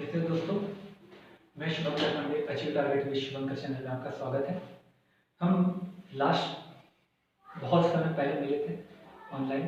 कैसे हो दोस्तों। मैं Shubhankar Pandey, achieve target with Shubhankar channel में आपका स्वागत है। हम लास्ट बहुत समय पहले मिले थे ऑनलाइन।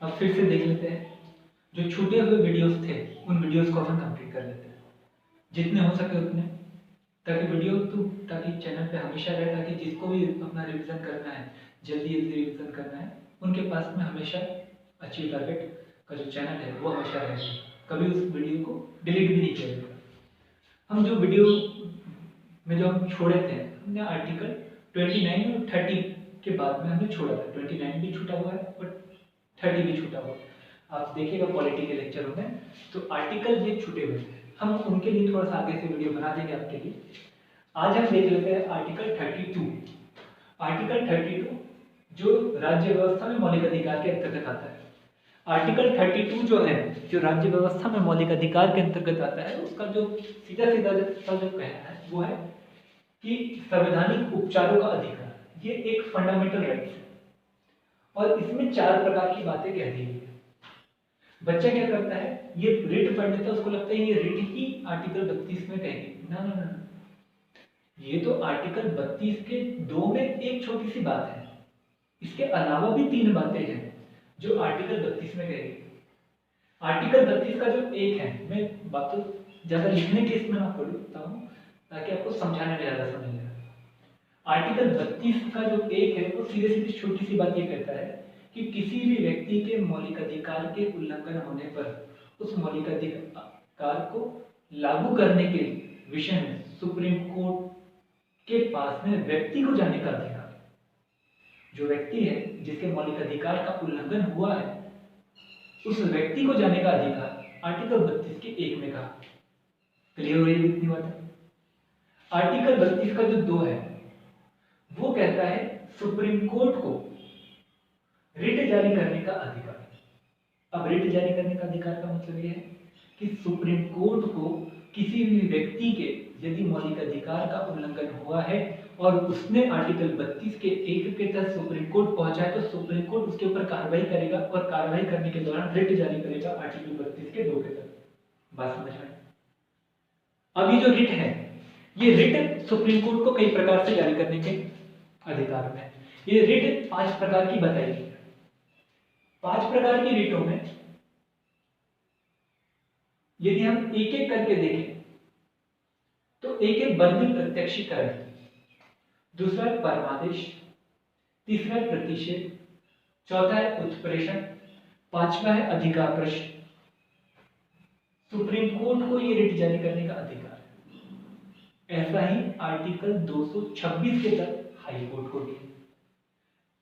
अब फिर से देख लेते हैं, जो छूटे हुए वीडियोस थे उन वीडियोस को हम कंप्लीट कर लेते हैं जितने हो सके उतने, ताकि चैनल पे हमेशा रहे, ताकि जिसको भी अपना रिवीजन करना है, जल्दी जल्दी रिवीजन करना है, उनके पास में हमेशा अचीव टारगेट का जो चैनल है वो हमेशा रहेगा, कभी उस वीडियो को डिलीट भी नहीं किया जाएगा। हम जो वीडियो में जो हम छोड़े थे, हमने आर्टिकल 29 और 30 के बाद में हमने छोड़ा था। 29 भी छूटा हुआ है और 30 भी छूटा हुआ है। आप देखिएगा पॉलिटी के लेक्चरों में, तो आर्टिकल ये छूटे हुए हैं, हम उनके लिए थोड़ा सा आगे से वीडियो बना देंगे आपके लिए। आज हम देख लेते हैं आर्टिकल 32। आर्टिकल 32 जो राज्य व्यवस्था में मौलिक अधिकार के अंतर्गत आता है। आर्टिकल 32 जो है, जो राज्य व्यवस्था में मौलिक अधिकार के अंतर्गत आता है, उसका जो सीधा सीधा जो कहना है वो है कि संवैधानिक उपचारों का अधिकार, ये एक फंडामेंटल राइट है और इसमें 4 प्रकार की बातें कह दी गई है। बच्चा क्या करता है, ये रिट पढ़ लेता है, उसको लगता है ये रिट ही आर्टिकल 32 में कहेगी। ना ना ना, ये तो आर्टिकल 32 के 2 में एक छोटी सी बात है, इसके अलावा भी 3 बातें हैं जो आर्टिकल 32 में कहेगी। आर्टिकल 32 का जो एक है, मैं बात तो ज्यादा लिखने के इसमें ना पढ़ता हूँ ताकि आपको समझाने में ज्यादा समझ आए। आर्टिकल 32 का जो एक है वो सीधे सीधे छोटी सी बात ये कहता है कि किसी भी व्यक्ति के मौलिक अधिकार के उल्लंघन होने पर उस मौलिक अधिकार को लागू करने के विषय में सुप्रीम कोर्ट के पास में व्यक्ति को जाने का अधिकार, जो व्यक्ति है जिसके मौलिक अधिकार का उल्लंघन हुआ है, उस व्यक्ति को जाने का अधिकार आर्टिकल 32 के 1 में कहा। क्लियर हो रही है इतनी बात? आर्टिकल 32 का जो 2 है वो कहता है सुप्रीम कोर्ट को रिट जारी करने का अधिकार। अब रिट जारी करने का अधिकार का मतलब यह है कि सुप्रीम कोर्ट को किसी भी व्यक्ति के यदि मौलिक अधिकार का उल्लंघन हुआ है और उसने आर्टिकल 32 के 1 के तहत सुप्रीम कोर्ट पहुंचा है, तो सुप्रीम कोर्ट उसके ऊपर कार्रवाई करेगा और कार्रवाई करने के दौरान रिट जारी करेगा आर्टिकल 32 के 2 के तहत। बात समझ में? अब ये जो रिट है, ये रिट सुप्रीम कोर्ट को कई प्रकार से जारी करने के अधिकार में। ये रिट 5 प्रकार की बताई गई है। 5 प्रकार की रिटों में यदि हम एक एक करके देखें तो एक है बंदी प्रत्यक्षीकरण, दूसरा है परमादेश, तीसरा है प्रतिषेध, चौथा है उत्प्रेषण, 5वां है अधिकार प्रश्न। सुप्रीम कोर्ट को ये रिट जारी करने का अधिकार है। ऐसा ही आर्टिकल 226 के तहत हाई कोर्ट को भी।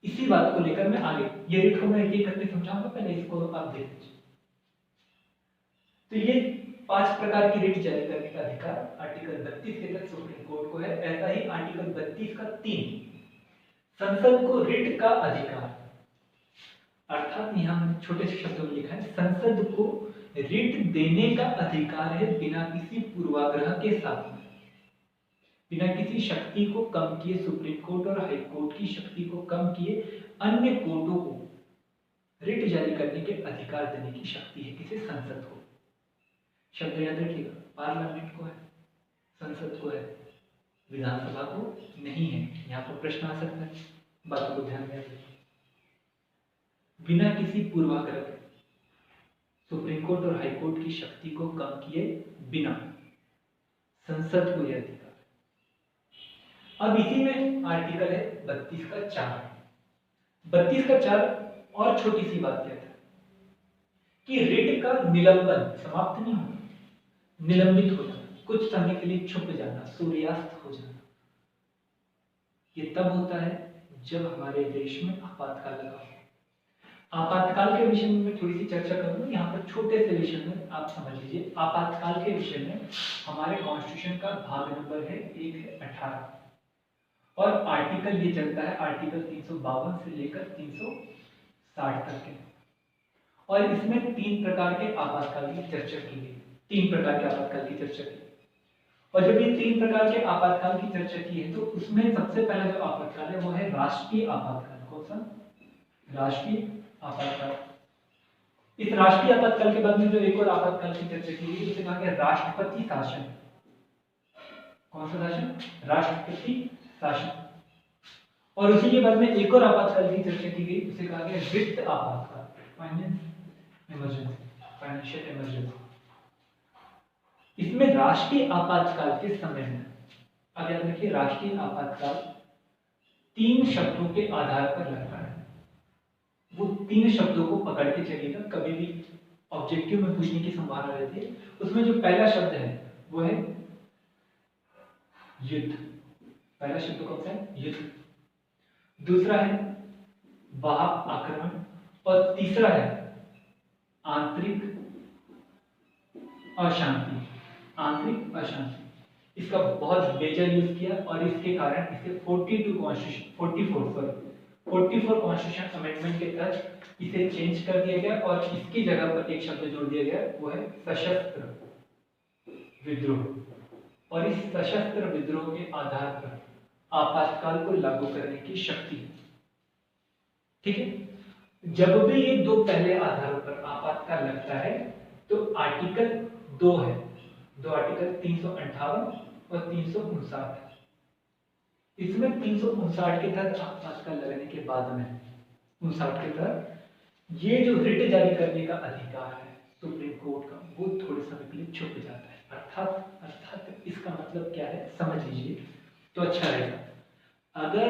इसी बात को लेकर मैं आगे ये रिट को मैं एक एक करके समझाऊंगा, पहले इसको आप देख लीजिए। तो ये 5 प्रकार की रिट जारी करने का अधिकार आर्टिकल 32 के तहत सुप्रीम कोर्ट को है। ऐसा ही आर्टिकल 32 का 3, संसद को रिट का अधिकार, अर्थात यहां मैंने छोटे से शब्दों में लिखा है, संसद को रिट देने का अधिकार है बिना किसी पूर्वाग्रह के साथ, बिना किसी शक्ति को कम किए, सुप्रीम कोर्ट और हाई कोर्ट की शक्ति को कम किए अन्य कोर्टों को रिट जारी करने के अधिकार देने की शक्ति है किसे? संसद को। शब्द याद रखिएगा, पार्लियामेंट को है, संसद को है, विधानसभा को नहीं है। यहाँ पर प्रश्न आ सकता है, बातों को ध्यान में रखिए। बिना किसी पूर्वाग्रह के सुप्रीम कोर्ट और हाई कोर्ट की शक्ति को कम किए बिना संसद को यह अधिकार। अब इसी में आर्टिकल है 32 का 4। 32 का 4 और छोटी सी बात कहता है कि रिट का निलंबन, समाप्त नहीं होना, निलंबित हो जाना, कुछ समय के लिए छुप जाना, सूर्यास्त हो जाना, ये तब होता है जब हमारे देश में आपातकाल लगा हो। आपातकाल के विषय में मैं थोड़ी सी चर्चा करूंगा यहाँ पर, छोटे से विषय में आप समझ लीजिए। आपातकाल के विषय में हमारे कॉन्स्टिट्यूशन का भाग नंबर है 1 है 18 और आर्टिकल ये चलता है आर्टिकल 352 से लेकर 360 तक के, और इसमें 3 प्रकार के आपातकाल की चर्चा की गई। 3 प्रकार के आपातकाल की चर्चा की, और जब ये 3 प्रकार के आपातकाल की चर्चा की है तो उसमें सबसे पहला जो आपातकाल है वो है राष्ट्रीय आपातकाल। कौन सा? राष्ट्रीय आपातकाल। इस राष्ट्रीय आपातकाल के बाद में जो एक और आपातकाल की चर्चा की गई उसे कहा गया राष्ट्रपति शासन। कौन सा शासन? राष्ट्रपति शासन। और उसी के बाद में एक और आपातकाल की चर्चा की गई उसे कहा गया वित्त आपातकाल, फाइनेंशियल इमरजेंसी। इसमें राष्ट्रीय आपातकाल के समय में, अब याद रखिए, राष्ट्रीय आपातकाल 3 शब्दों के आधार पर लगता है। वो 3 शब्दों को पकड़ के चलिएगा, कभी भी ऑब्जेक्टिव में पूछने की संभावना रहती है। उसमें जो पहला शब्द है वो है युद्ध। पहला शब्द कौन सा है? युद्ध। दूसरा है बाह्य आक्रमण और तीसरा है आंतरिक अशांति। आंतरिक अशांति इसका बहुत मेजर यूज किया और इसके कारण इसे 44 कॉन्स्टिट्यूशन अमेंडमेंट के तहत इसे चेंज कर दिया गया और इसकी जगह पर एक शब्द जोड़ दिया गया, वो है सशस्त्र विद्रोह। और इस सशस्त्र विद्रोह के आधार पर आपातकाल को लागू करने की शक्ति। ठीक है, जब भी ये 2 पहले आधारों पर आपातकाल लगता है तो आर्टिकल 2 है, 2 आर्टिकल 358 और 359। इसमें 359 के तहत आपातकाल लगने के बाद में 59 के तहत ये जो रिट जारी करने का अधिकार है सुप्रीम कोर्ट का, वो थोड़े समय के लिए छुप जाता है। अर्थात इसका मतलब क्या है समझ लीजिए तो अच्छा रहेगा। अगर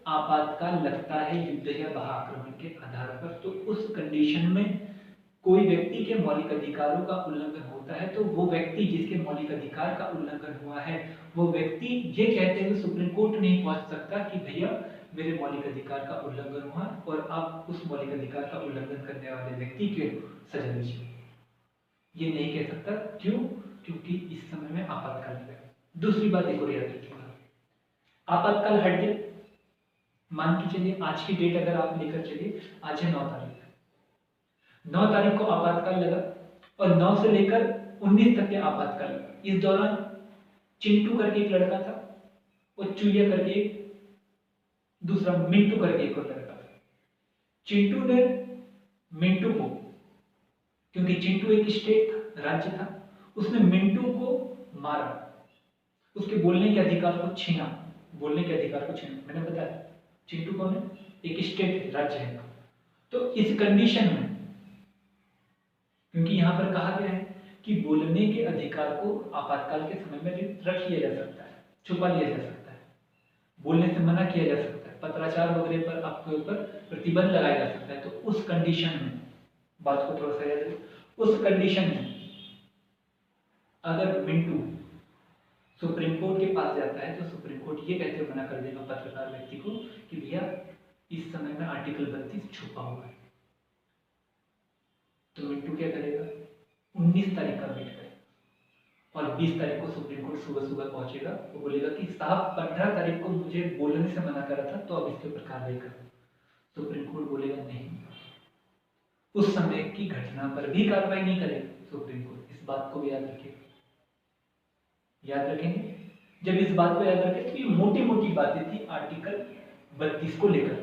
आपातकाल लगता है युद्ध या बाह्य आक्रमण के आधार पर, तो उस कंडीशन में कोई व्यक्ति के मौलिक अधिकारों का उल्लंघन होता है तो वो व्यक्ति जिसके मौलिक अधिकार का उल्लंघन हुआ है, वो व्यक्ति ये कहते हुए सुप्रीम कोर्ट नहीं पहुंच सकता कि भैया मेरे मौलिक अधिकार का उल्लंघन हुआ और आप उस मौलिक अधिकार का उल्लंघन करने वाले व्यक्ति को सजा दीजिए। ये नहीं कह सकता। क्यों? क्योंकि इस समय में आपातकाल है। दूसरी बात एक और याद रखिएगा, आपातकाल हट गया, मान के चलिए आज की डेट अगर आप लेकर चलिए, आज है 9 तारीख, 9 तारीख को आपातकाल लगा और 9 से लेकर 19 तक के आपातकाल लगा। इस दौरान चिंटू करके एक लड़का था और चुलिया करके एक दूसरा मिंटू करके एक और लड़का था। चिंटू ने मिंटू को, क्योंकि चिंटू एक स्टेट था, राज्य था, उसने मिंटू को मारा, उसके बोलने के अधिकार को छीना, बोलने के अधिकार को छीना। मैंने बताया चिंटू कौन है? एक स्टेट है, राज्य है। तो इस कंडीशन में, क्योंकि यहां पर कहा गया है कि बोलने के अधिकार को आपातकाल के समय में रख लिया जा सकता है, छुपा लिया जा सकता है, बोलने से मना किया जा सकता है, पत्राचार वगैरह पर आपके ऊपर प्रतिबंध लगाया जा सकता है। तो उस कंडीशन में, बात को थोड़ा सा याद रखिए, उस कंडीशन में अगर मिंटू सुप्रीम कोर्ट के पास जाता है तो सुप्रीम कोर्ट ये कहते हुए मना कर देगा पत्रकार व्यक्ति को कि भैया इस समय में आर्टिकल 32 छुपा हुआ है। तो मिंटू क्या करेगा? 19 तारीख का वेट करेगा और 20 तारीख को सुप्रीम कोर्ट सुबह सुबह पहुंचेगा। वो बोलेगा कि साहब 15 तारीख को मुझे बोलने से मना करा था, तो अब इसके ऊपर कार्रवाई करो। सुप्रीम कोर्ट बोलेगा नहीं, उस समय की घटना पर भी कार्रवाई नहीं करेगा सुप्रीम कोर्ट। इस बात को भी याद रखिएगा, याद रखेंगे। जब इस बात को याद रखें तो ये मोटी मोटी बातें थी आर्टिकल 32 को लेकर।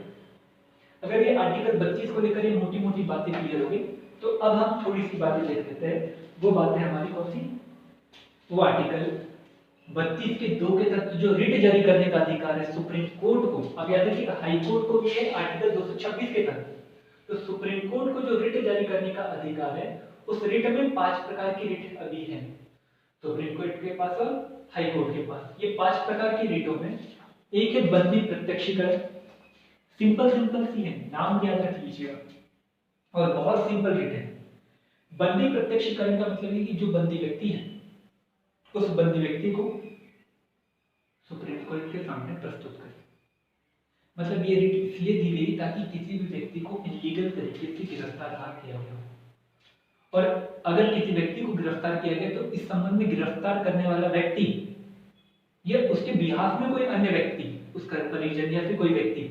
अगर ये आर्टिकल 32 को लेकर ये मोटी मोटी बातें क्लियर हो गई तो अब हम थोड़ी सी बातें देख लेते हैं। वो बातें हमारी कौन सी? वो आर्टिकल 32 के 2 के तहत जो रिट जारी करने का अधिकार है सुप्रीम कोर्ट को, अब याद रखिएगा हाई कोर्ट को भी है आर्टिकल 226 के तहत। तो सुप्रीम कोर्ट को जो रिट जारी करने का अधिकार है, उस रिट में 5 प्रकार की रिट अभी है सुप्रीम कोर्ट के पास और हाई कोर्ट के पास। ये 5 प्रकार की रिटों में एक है बंदी प्रत्यक्षीकरण। सिंपल सी है, नाम याद रख लीजिएगा और बहुत सिंपल रिट है। बंदी प्रत्यक्षीकरण का मतलब है कि जो बंदी व्यक्ति है उस बंदी व्यक्ति को सुप्रीम कोर्ट के सामने प्रस्तुत करें। मतलब ये रिट इसलिए दी गई ताकि किसी भी व्यक्ति को इलीगल तरीके से गिरफ्तार ना किया गया, और अगर किसी व्यक्ति को गिरफ्तार किया गया तो इस संबंध में गिरफ्तार करने वाला व्यक्ति या उसके बिहाफ में कोई अन्य व्यक्ति, उसका परिजन या फिर कोई व्यक्ति,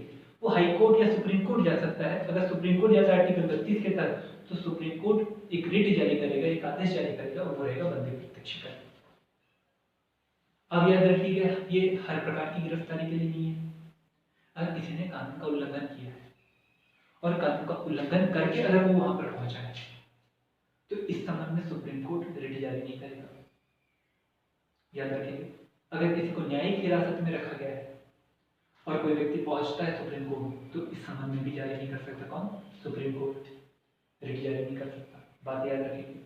वो हाई कोर्ट या सुप्रीम कोर्ट जा सकता है। अगर सुप्रीम कोर्ट जाता है आर्टिकल 32 के तहत, तो सुप्रीम कोर्ट एक रिट जारी करेगा, एक आदेश जारी करेगा, वो रहेगा बंदी प्रत्यक्षीकरण। अब याद रखिएगा ये हर प्रकार की गिरफ्तारी के लिए नहीं है। अगर किसी ने कानून का उल्लंघन किया है और कानून का उल्लंघन करके अगर वो वहां पर पहुंचा है तो इस संबंध में सुप्रीम कोर्ट रिट जारी नहीं करेगा। याद रखेंगे, अगर किसी को न्यायिक हिरासत में रखा गया है और कोई व्यक्ति पहुंचता है सुप्रीम कोर्ट, तो इस संबंध में भी जारी नहीं कर सकता कौन? सुप्रीम कोर्ट रिट जारी नहीं कर सकता। बात याद रखेंगे।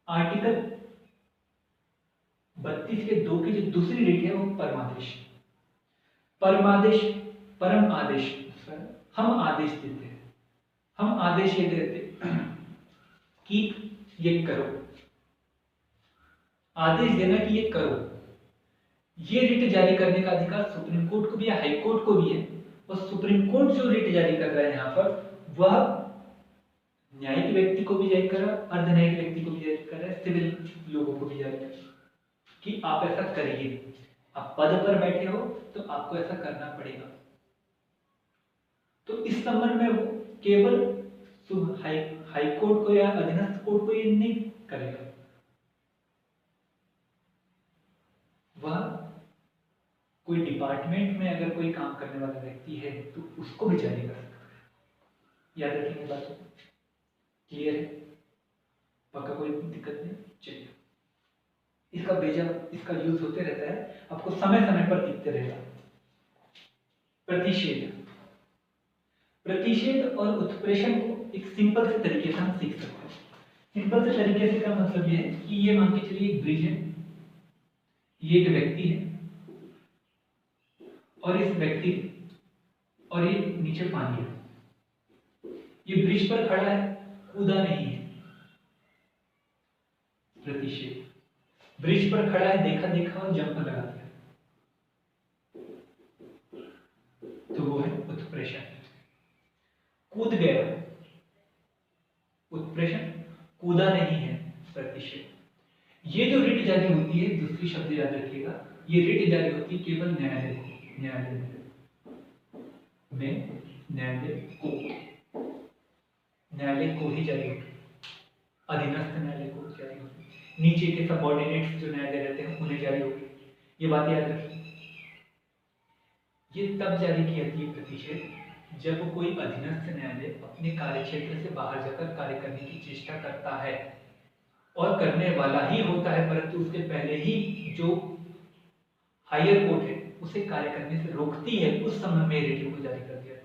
आर्टिकल 32 के 2 की जो दूसरी रिट है वो परमादेश। परमादेश परम आदेश, हम आदेश देते हैं, हम आदेश ये देते कि ये करो, आदेश देना कि ये करो। ये रिट जारी करने का अधिकार सुप्रीम कोर्ट को भी या हाई कोर्ट को भी है। और सुप्रीम कोर्ट जो रिट जारी कर रहा है यहाँ पर, वह न्यायिक व्यक्ति को भी जारी कर रहा है, अर्धन्यायिक व्यक्ति को भी जारी कर रहा है, सिविल लोगों को भी जारी कर रहा है कि आप ऐसा करिए। आप पद पर बैठे हो तो आपको ऐसा करना पड़ेगा। तो इस संबंध में वो केवल हाई कोर्ट को या अधीनस्थ कोर्ट को ये नहीं करेगा, वह कोई डिपार्टमेंट में अगर कोई काम करने वाला व्यक्ति है तो उसको भी जारी कर सकता है। याद रखेंगे बात को, क्लियर है? पक्का कोई दिक्कत नहीं? चलिए, इसका बेजा इसका यूज होते रहता है, आपको समय समय पर दिखते रहेगा। प्रतिषेध, प्रतिषेध और उत्प्रेषण को एक सिंपल से तरीके से हम सीख सकते हैं। सिंपल से तरीके से का मतलब ये है कि ये मान के चलिए एक ब्रिज है, ये एक व्यक्ति है और इस व्यक्ति और ये नीचे पानी है। ये ब्रिज पर खड़ा है, कूदा नहीं है। प्रतिषेध, ब्रिज पर खड़ा है, देखा देखा और जंप लगा दिया, तो वो है उत्प्रेषण। कूद गया, उत्प्रेषण। कूदा नहीं है, प्रतिषेध। ये जो रिट जारी होती है, दूसरी शब्द याद रखिएगा, ये रिट जारी होती है केवल न्यायालय को, न्यायालय को ही जारी होती है, अधीनस्थ न्यायालय को जारी होती है, नीचे के सबऑर्डिनेट्स जो न्यायालय रहते हैं उन्हें जारी होगी। ये बात याद रखिए। ये तब जारी की जाती है प्रतिषेध जब कोई अधीनस्थ न्यायालय अपने कार्यक्षेत्र से बाहर जाकर कार्य करने की चेष्टा करता है और करने वाला ही होता है, परंतु उसके पहले ही जो हायर कोर्ट है उसे कार्य करने से रोकती है, उस समय में रिट को जारी कर दिया है।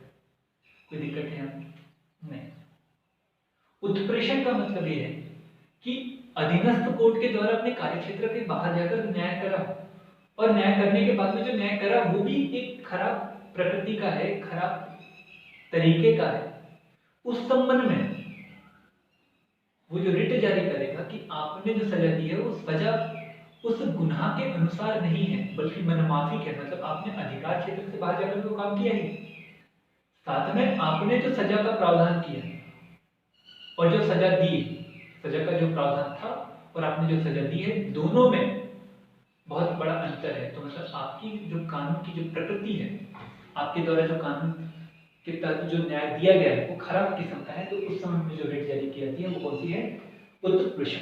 कोई दिक्कत है? नहीं। उत्प्रेषण का मतलब यह है कि अधीनस्थ कोर्ट के द्वारा अपने कार्यक्षेत्र के बाहर जाकर न्याय करा, और न्याय करने के बाद में जो न्याय करा वो भी एक खराब प्रकृति का है, खराब तरीके का है। उस संबंध में वो जो रिट जारी करेगा कि आपने जो सजा दी है वो सजा उस गुनाह के अनुसार नहीं है, बल्कि मनमाफिक है। मतलब आपने अधिकार क्षेत्र से बाहर जाकर तो काम किया ही, साथ में आपने जो सजा का प्रावधान किया और जो सजा दी, सजा का जो प्रावधान था और आपने जो सजा दी है, दोनों में बहुत बड़ा अंतर है। तो मतलब आपकी जो कानून की जो प्रकृति है, आपके द्वारा जो कानून के तहत जो न्याय दिया गया है वो खराब किस्म का है। तो उस समय में जो रिट जारी की जाती है वो कौन सी है? उत्प्रेषण।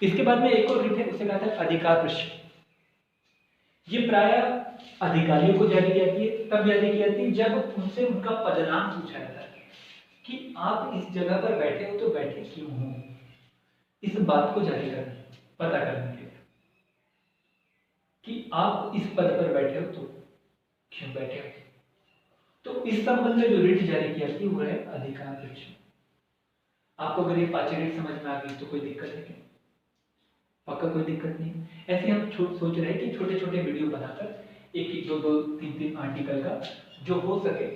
इसके बाद में एक और रिट है, उसे कहते हैं अधिकार प्रश्न। ये प्राय अधिकारियों को जारी की जाती है, तब जारी की जाती है जब उनसे उनका पदनाम पूछा जाता है कि आप इस जगह पर बैठे हो तो बैठे क्यों हो, इस बात को जारी करना, पता करने के लिए कि आप इस पद पर बैठे हो तो क्यों बैठे हो। तो इस संबंध में जो रिट जारी की जाती है वो है अधिकार प्रश्न। आपको अगर ये पांचों रिट समझ में आ गई तो कोई दिक्कत है क्या? पक्का कोई दिक्कत नहीं। ऐसे हम सोच रहे हैं कि छोटे छोटे वीडियो बनाकर एक एक दो तीन आर्टिकल का जो हो सके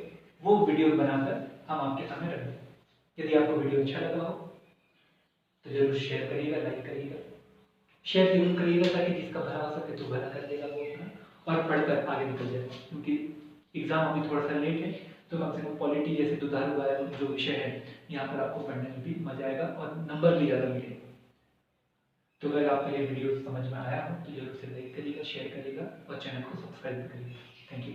वो वीडियो बनाकर हम आपके सामने रख दें। यदि आपको वीडियो अच्छा लगा हो तो जरूर शेयर करिएगा, लाइक करिएगा, शेयर जरूर करिएगा ताकि जिसका भला हो सके तो भला कर देगा वो अपना और पढ़कर आगे निकल जाए। क्योंकि एग्जाम अभी थोड़ा सा लेट है, तो कम से कम पॉलिटी जैसे दुधारू जो विषय है यहाँ पर आपको पढ़ने में भी मजा आएगा और नंबर भी ज़्यादा मिलेगा। तो अगर आपको ये वीडियो समझ में आया हो तो जरूर से लाइक करिएगा, शेयर करिएगा और चैनल को सब्सक्राइब करिएगा। Thank you.